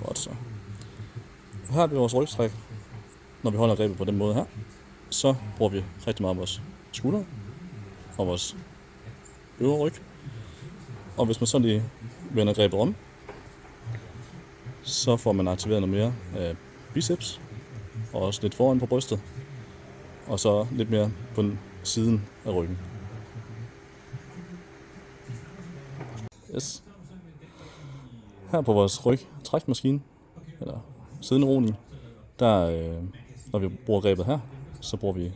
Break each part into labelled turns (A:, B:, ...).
A: Godt så. Her er det vores rygstræk. Når vi holder rebet på den måde her, så bruger vi rigtig meget vores skulder og vores øvre ryg. Og hvis man så lige vender rebet om, så får man aktiveret noget mere af biceps, og også lidt foran på brystet, og så lidt mere på siden af ryggen. Yes. Her på vores trækmaskine, eller sidenroning, der, når vi bruger rebet her, så bruger vi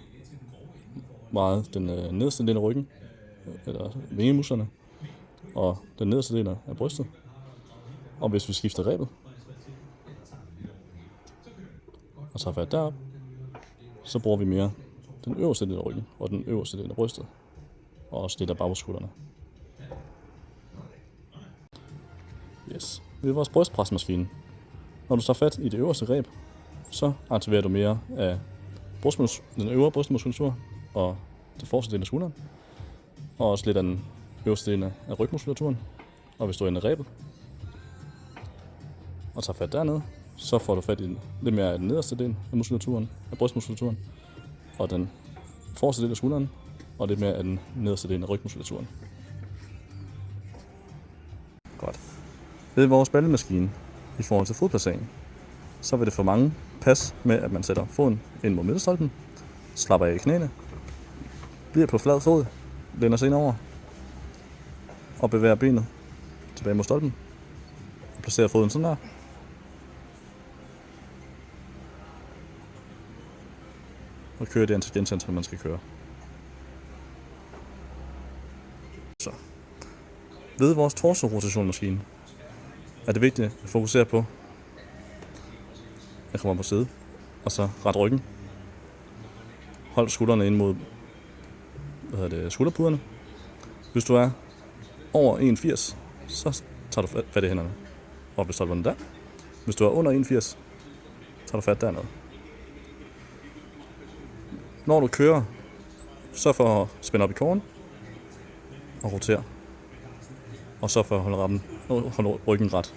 A: meget den nederste del af ryggen, eller vingemusklerne, og den nederste del af brystet. Og hvis vi skifter rebet, og tager fat derop, så bruger vi mere den øverste del af ryggen, og den øverste del af brystet, og også lidt af bagskuldrene. Yes. Det er vores brystpresmaskine. Når du tager fat i det øverste reb, så aktiverer du mere af den øvre brystmuskulatur og det forreste del af skulderen, og også lidt af den øverste del af rygmuskulaturen. Og hvis du ender rebet og tager fat dernede, så får du fat i lidt mere af den nederste del af muskulaturen, af brystmuskulaturen, og den forreste del af skulderen, og lidt mere af den nederste del af rygmuskulaturen. Godt. Ved vores ballemaskine i forhold til fodplacering, så vil det for mange passe med, at man sætter foden ind mod midterstolpen, slapper af i knæene, bliver på flad fod, læner sig ind over og bevæger benet tilbage mod stolpen og placerer foden sådan der. Og kører det antal gentagelser, man skal køre. Så. Ved vores torso-rotationmaskine er det vigtigt at fokusere på at komme op på sædet, og så ret ryggen. Hold skuldrene ind mod skulderpuderne. Hvis du er over 81, så tager du fat i hænderne og består den der. Hvis du er under 81, tager du fat dernede. Når du kører, så for at spænde op i kåren og rotere. Og så for at holde ryggen ret.